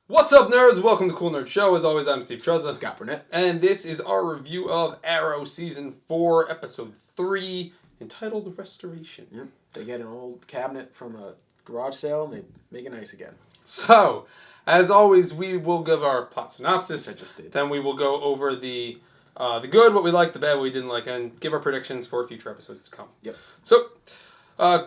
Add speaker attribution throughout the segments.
Speaker 1: What's up, nerds? Welcome to Cool Nerd Show. As always, I'm Steve Trezza.
Speaker 2: Scott Burnett.
Speaker 1: And this is our review of Arrow Season 4, Episode 3, entitled Restoration.
Speaker 2: Yep. They get an old cabinet from a garage sale and they make it nice again.
Speaker 1: So, as always, we will give our plot synopsis.
Speaker 2: I just did.
Speaker 1: Then we will go over the good, what we liked, the bad, what we didn't like, and give our predictions for future episodes to come.
Speaker 2: Yep.
Speaker 1: So,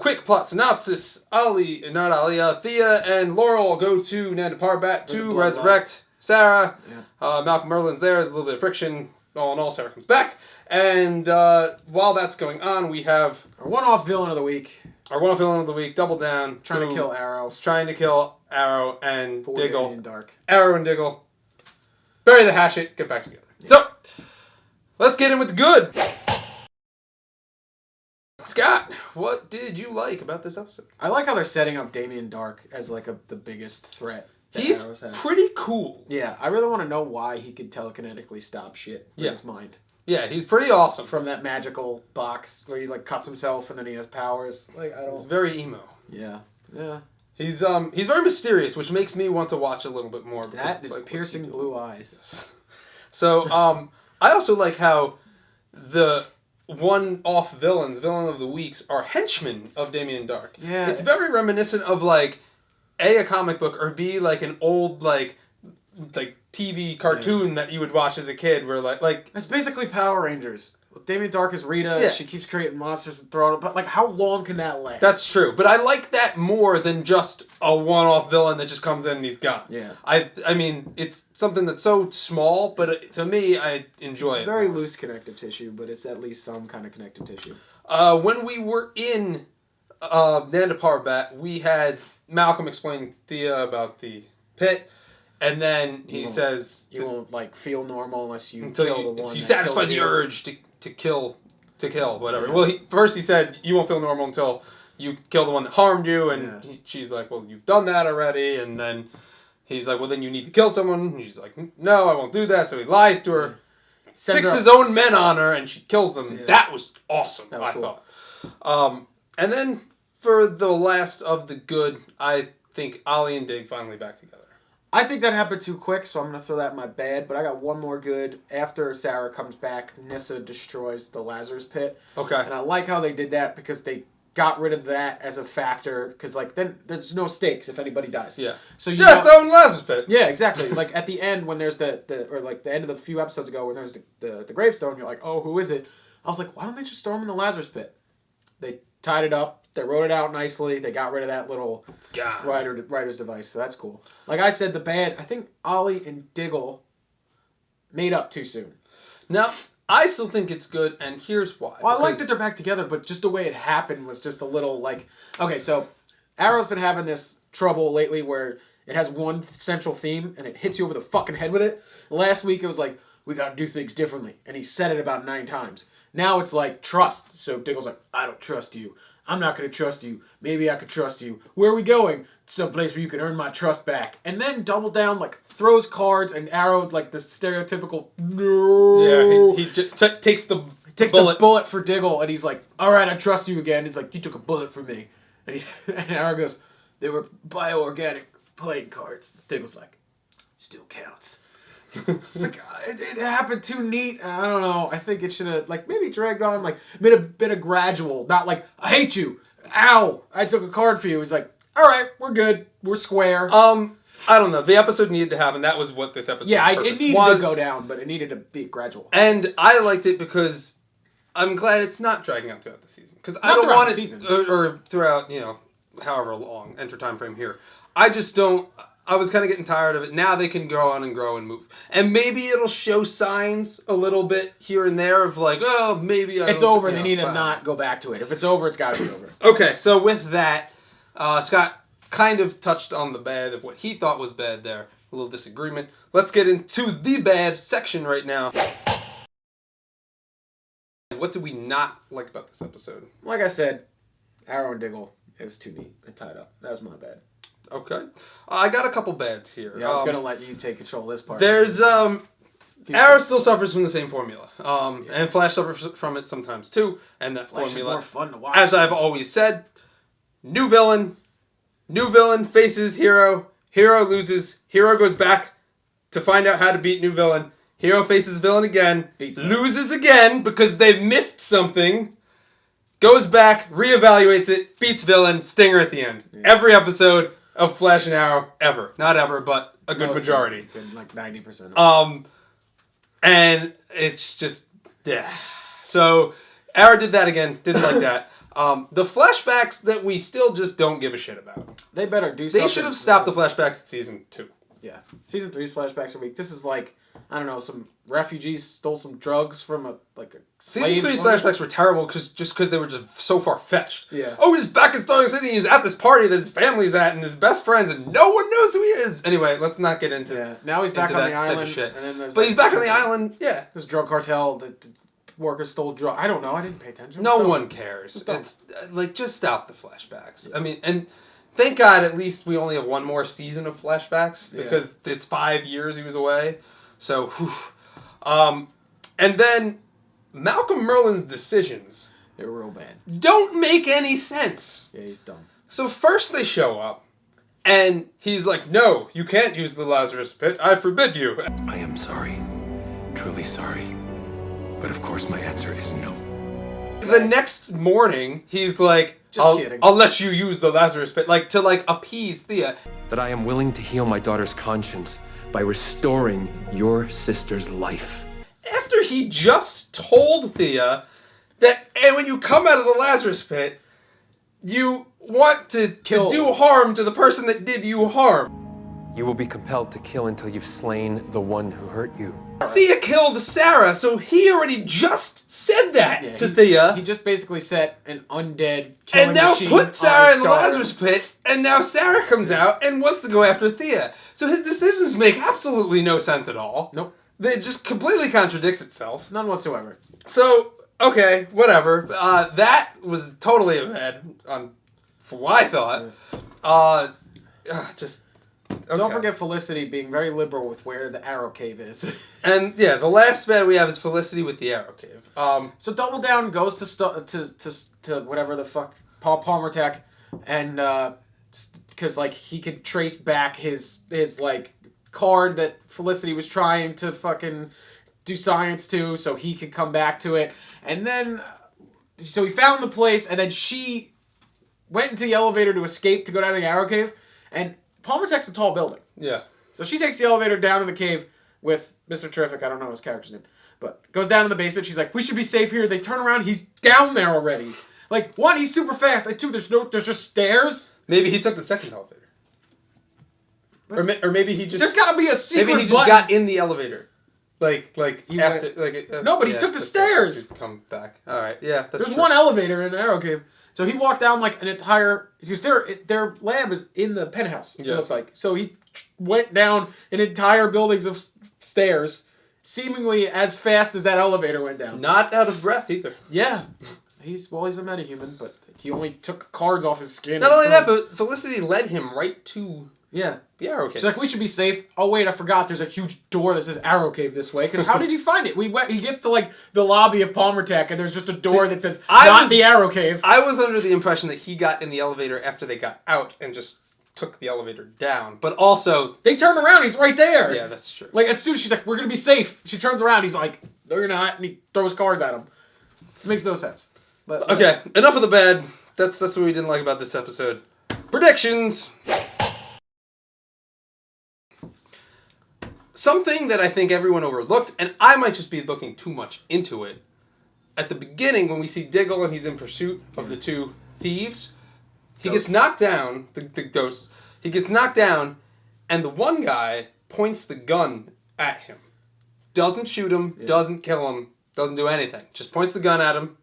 Speaker 1: quick plot synopsis. Thea and Laurel go to Nanda Parbat to resurrect Sara.
Speaker 2: Yeah.
Speaker 1: Malcolm Merlin's there. There's a little bit of friction. All in all, Sara comes back. And while that's going on, we have
Speaker 2: Our one-off villain of the week.
Speaker 1: our one villain of the week, Double Down.
Speaker 2: Trying to kill Arrow.
Speaker 1: Trying to kill Arrow and
Speaker 2: For
Speaker 1: Diggle.
Speaker 2: Damien Darhk.
Speaker 1: Arrow and Diggle. Bury the hatchet. Get back together.
Speaker 2: Yeah.
Speaker 1: So, let's get in with the good. Scott, what did you like about this episode?
Speaker 2: I like how they're setting up Damien Darhk as like the biggest threat.
Speaker 1: He's pretty cool.
Speaker 2: Yeah, I really want to know why he could telekinetically stop shit in his mind.
Speaker 1: Yeah, he's pretty awesome.
Speaker 2: From that magical box where he like cuts himself and then he has powers. Like I don't.
Speaker 1: He's very emo.
Speaker 2: Yeah. Yeah.
Speaker 1: He's very mysterious, which makes me want to watch a little bit more.
Speaker 2: That is like piercing blue eyes.
Speaker 1: So, I also like how the one-off villain of the weeks are henchmen of Damien Darhk.
Speaker 2: Yeah.
Speaker 1: It's very reminiscent of like a comic book or B like an old like TV cartoon that you would watch as a kid where like
Speaker 2: It's basically Power Rangers. Damien Darhk is Rita.
Speaker 1: Yeah.
Speaker 2: And she keeps creating monsters and throwing them. But like, how long can that last?
Speaker 1: that's true. But I like that more than just a one-off villain that just comes in and he's gone.
Speaker 2: Yeah.
Speaker 1: I mean, it's something that's so small, but to me, I enjoy it.
Speaker 2: Very loose connective tissue, but it's at least some kind of connective tissue.
Speaker 1: When we were in Nanda Parbat, we had Malcolm explaining to Thea about the pit, and then he says
Speaker 2: You won't like feel normal unless you
Speaker 1: until
Speaker 2: kill the one.
Speaker 1: you
Speaker 2: that
Speaker 1: satisfy
Speaker 2: killed
Speaker 1: the
Speaker 2: you.
Speaker 1: urge to kill whatever. Yeah. Well, first he said you won't feel normal until you kill the one that harmed you, and she's like, well, you've done that already, and then he's like, well, then you need to kill someone, and she's like, no, I won't do that. So he lies to her, sticks his own men on her, and she kills them. Yeah. That was awesome.
Speaker 2: That was cool.
Speaker 1: thought. And then for the last of the good, I think Ollie and Dig finally back together.
Speaker 2: I think that happened too quick, so I'm going to throw that in my bad. But I got one more good. After Sara comes back, Nessa destroys the Lazarus pit.
Speaker 1: Okay.
Speaker 2: And I like how they did that because they got rid of that as a factor. Because like then there's no stakes if anybody dies.
Speaker 1: Yeah.
Speaker 2: So
Speaker 1: you throw in the Lazarus pit.
Speaker 2: Yeah, exactly. Like at the end when there's the end of the few episodes ago when there's the gravestone, you're like, oh, who is it? I was like, why don't they just throw him in the Lazarus pit? They tied it up. They wrote it out nicely. They got rid of that little writer's device, so that's cool. Like I said, the bad, I think Ollie and Diggle made up too soon.
Speaker 1: Now, I still think it's good, and here's why.
Speaker 2: Well, I like that they're back together, but just the way it happened was just a little like... Okay, so Arrow's been having this trouble lately where it has one central theme, and it hits you over the fucking head with it. Last week, it was like, we gotta do things differently, and he said it about 9 times. Now it's like, trust. So Diggle's like, I don't trust you. I'm not going to trust you. Maybe I could trust you. Where are we going? Someplace where you can earn my trust back. And then Double Down, like, throws cards and Arrow, like, the stereotypical, no.
Speaker 1: Yeah, he just takes the
Speaker 2: bullet for Diggle, and he's like, all right, I trust you again. He's like, you took a bullet from me. And Arrow goes, they were bioorganic playing cards. Diggle's like, still counts. It happened too neat. I don't know. I think it should have like maybe dragged on, like been a bit of gradual. Not like I hate you. Ow! I took a card for you. He's like, all right, we're good. We're square.
Speaker 1: I don't know. The episode needed to happen. That was what this episode.
Speaker 2: Yeah, it needed to go down, but it needed to be gradual.
Speaker 1: And I liked it because I'm glad it's not dragging out throughout the season. Because I don't want it or throughout however long enter time frame here. I just don't. I was kind of getting tired of it. Now they can go on and grow and move. And maybe it'll show signs a little bit here and there of like, oh, maybe
Speaker 2: it's over. They need to not go back to it. If it's over, it's got to be over.
Speaker 1: Okay, so with that, Scott kind of touched on the bad of what he thought was bad there. A little disagreement. Let's get into the bad section right now. What did we not like about this episode?
Speaker 2: Like I said, Arrow and Diggle, it was too neat. It tied up. That was my bad.
Speaker 1: Okay. I got a couple bads here.
Speaker 2: Yeah, I was going to let you take control of this part.
Speaker 1: There's, Arrow still suffers from the same formula. And Flash suffers from it sometimes too. And that
Speaker 2: Flash
Speaker 1: formula,
Speaker 2: is more fun to watch.
Speaker 1: as I've always said, new villain faces hero, Hero loses. Hero goes back to find out how to beat new villain. Hero faces villain again. Loses again because they've missed something. Goes back, reevaluates it, beats villain, stinger at the end. Yeah. Every episode of Flash and Arrow ever. Not ever, but a good majority.
Speaker 2: Like 90%.
Speaker 1: And it's just, yeah. So, Arrow did that again. Didn't like that. The flashbacks that we still just don't give a shit about.
Speaker 2: They better do something.
Speaker 1: They should have stopped the flashbacks in season 2.
Speaker 2: Yeah. Season 3's flashbacks are weak. This is like, I don't know, some refugees stole some drugs from a slave.
Speaker 1: Season 3's flashbacks were terrible just because they were just so far-fetched.
Speaker 2: Yeah.
Speaker 1: Oh, he's back in Starling City. He's at this party that his family's at and his best friends, and no one knows who he is. Anyway, let's not get into
Speaker 2: Now he's back on the island.
Speaker 1: Type of shit.
Speaker 2: And then there's
Speaker 1: but he's back on the island, yeah.
Speaker 2: This drug cartel that workers stole drugs. I don't know. I didn't pay attention.
Speaker 1: No one cares. It's just stop the flashbacks. Yeah. I mean, and thank God at least we only have one more season of flashbacks because it's 5 years he was away. So, whew. And then Malcolm Merlin's decisions.
Speaker 2: They were real bad.
Speaker 1: Don't make any sense.
Speaker 2: Yeah, he's dumb.
Speaker 1: So first they show up, and he's like, no, you can't use the Lazarus pit. I forbid you.
Speaker 3: I am sorry. Truly sorry. But of course my answer is no.
Speaker 1: The next morning, he's like, I'll let you use the Lazarus pit, to appease Thea.
Speaker 3: That I am willing to heal my daughter's conscience by restoring your sister's life.
Speaker 1: After he just told Thea that when you come out of the Lazarus pit, you want to do harm to the person that did you harm.
Speaker 3: You will be compelled to kill until you've slain the one who hurt you.
Speaker 1: Thea killed Sara, so he already just said that to Thea.
Speaker 2: He just basically set an undead killing
Speaker 1: and now
Speaker 2: machine
Speaker 1: put Sara in the
Speaker 2: daughter.
Speaker 1: Lazarus pit, and now Sara comes out and wants to go after Thea. So his decisions make absolutely no sense at all.
Speaker 2: Nope.
Speaker 1: It just completely contradicts itself.
Speaker 2: None whatsoever.
Speaker 1: So, okay, whatever. That was totally bad for what I thought. Okay.
Speaker 2: Don't forget Felicity being very liberal with where the Arrow Cave is.
Speaker 1: And yeah, the last bad we have is Felicity with the Arrow Cave.
Speaker 2: So Double Down goes to whatever the fuck Paul Palmer Tech, and because he could trace back his card that Felicity was trying to fucking do science to, so he could come back to it, and then so he found the place, and then she went into the elevator to escape to go down to the Arrow Cave, and Palmer Tech's a tall building.
Speaker 1: Yeah.
Speaker 2: So she takes the elevator down to the cave with Mr. Terrific. I don't know his character's name. But goes down in the basement. She's like, we should be safe here. They turn around. He's down there already. One, he's super fast. Two, there's just stairs.
Speaker 1: Maybe he took the second elevator. Or maybe he just...
Speaker 2: There's got to be a secret
Speaker 1: Maybe he just
Speaker 2: button.
Speaker 1: got in the elevator.
Speaker 2: No, but he took the stairs.
Speaker 1: Come back. All right. Yeah, that's
Speaker 2: There's one elevator in the Arrow Cave. So he walked down an entire... Because their lab is in the penthouse, it looks like. So he went down an entire buildings of stairs, seemingly as fast as that elevator went down.
Speaker 1: Not out of breath either.
Speaker 2: Yeah. He's a metahuman, but he only took cards off his skin.
Speaker 1: Not only that, but Felicity led him right to the Arrow Cave.
Speaker 2: She's like, we should be safe. Oh, wait, I forgot. There's a huge door that says Arrow Cave this way. Because how did he find it? He gets to, the lobby of Palmer Tech, and there's just a door that says, the Arrow Cave.
Speaker 1: I was under the impression that he got in the elevator after they got out and just took the elevator down. But also...
Speaker 2: They turn around. He's right there.
Speaker 1: Yeah, that's true.
Speaker 2: As soon as she's like, we're going to be safe. She turns around. He's like, no, you're not. And he throws cards at him. It makes no sense. But
Speaker 1: okay, enough of the bad. That's what we didn't like about this episode. Predictions! Something that I think everyone overlooked, and I might just be looking too much into it. At the beginning, when we see Diggle and he's in pursuit of the two thieves, he gets knocked down, the ghost, he gets knocked down, and the one guy points the gun at him. Doesn't shoot him, doesn't kill him, doesn't do anything. Just points the gun at him,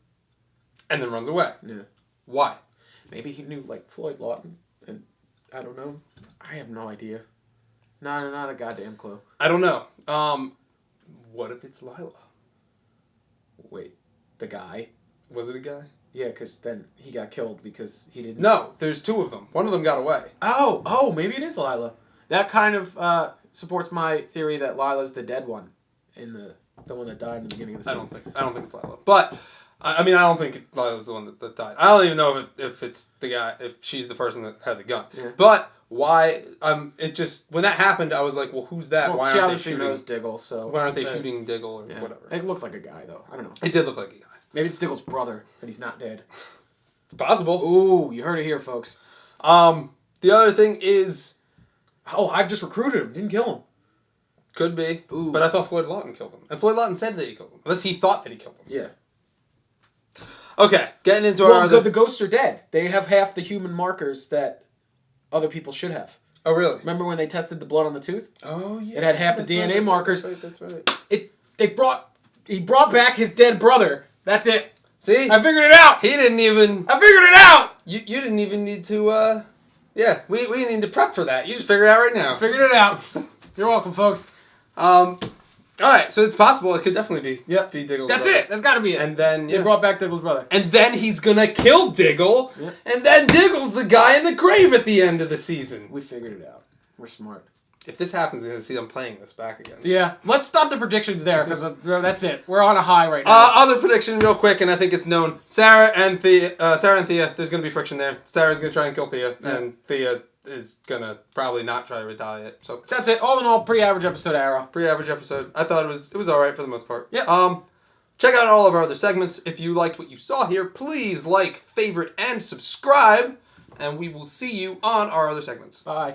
Speaker 1: and then runs away. Yeah. Why?
Speaker 2: Maybe he knew, Floyd Lawton, and I don't know. I have no idea. Not a goddamn clue.
Speaker 1: I don't know. What if it's Lila?
Speaker 2: Wait, the guy?
Speaker 1: Was it a guy?
Speaker 2: Yeah, because then he got killed because he didn't...
Speaker 1: No, there's two of them. One of them got away.
Speaker 2: Oh, maybe it is Lila. That kind of supports my theory that Lila's the dead one in the one that died in the beginning of the season.
Speaker 1: I don't think it's Lila. But, I don't think Lila's the one that died. I don't even know if it's the guy, if she's the person that had the gun. Yeah. But why? It just when that happened, I was like, well, who's that?
Speaker 2: Well,
Speaker 1: Why
Speaker 2: she
Speaker 1: aren't they
Speaker 2: obviously
Speaker 1: shooting?
Speaker 2: knows Diggle, so
Speaker 1: Why aren't they shooting Diggle or whatever?
Speaker 2: It looked like a guy though. I don't know.
Speaker 1: It did look like a guy.
Speaker 2: Maybe it's Diggle's brother, but he's not dead.
Speaker 1: It's possible.
Speaker 2: Ooh, you heard it here, folks.
Speaker 1: The other thing is,
Speaker 2: I've just recruited him. Didn't kill him.
Speaker 1: could be,
Speaker 2: Ooh.
Speaker 1: but I thought Floyd Lawton killed him, and Floyd Lawton said that he killed him, unless he thought that he killed him.
Speaker 2: Yeah.
Speaker 1: Okay, getting into our other...
Speaker 2: the ghosts are dead. They have half the human markers that other people should have.
Speaker 1: Oh, really?
Speaker 2: Remember when they tested the blood on the tooth?
Speaker 1: Oh, yeah.
Speaker 2: It had half the DNA markers.
Speaker 1: That's right.
Speaker 2: He brought back his dead brother. That's it.
Speaker 1: See?
Speaker 2: I figured it out.
Speaker 1: He didn't even...
Speaker 2: I figured it out.
Speaker 1: You didn't even need to, Yeah, we didn't need to prep for that. You just figured it out right now.
Speaker 2: I figured it out. You're welcome, folks.
Speaker 1: Alright, so it's possible. It could definitely be,
Speaker 2: Yep.
Speaker 1: be Diggle's
Speaker 2: That's
Speaker 1: brother.
Speaker 2: it. That's got to be it.
Speaker 1: And then,
Speaker 2: They brought back Diggle's brother.
Speaker 1: And then he's gonna kill Diggle.
Speaker 2: Yep.
Speaker 1: And then Diggle's the guy in the grave at the end of the season.
Speaker 2: We figured it out. We're smart.
Speaker 1: If this happens, you're gonna see I'm playing this back again.
Speaker 2: Yeah. Let's stop the predictions there, because that's it. We're on a high right now.
Speaker 1: Other prediction, real quick, and I think it's known. Sara and Thea. There's gonna be friction there. Sara's gonna try and kill Thea, and Thea is gonna probably not try to retaliate. So
Speaker 2: That's it. All in all, pretty average episode, Arrow.
Speaker 1: pretty average episode. I thought it was all right for the most part.
Speaker 2: Yep.
Speaker 1: Check out all of our other segments. If you liked what you saw here, please like, favorite, and subscribe. And we will see you on our other segments.
Speaker 2: Bye.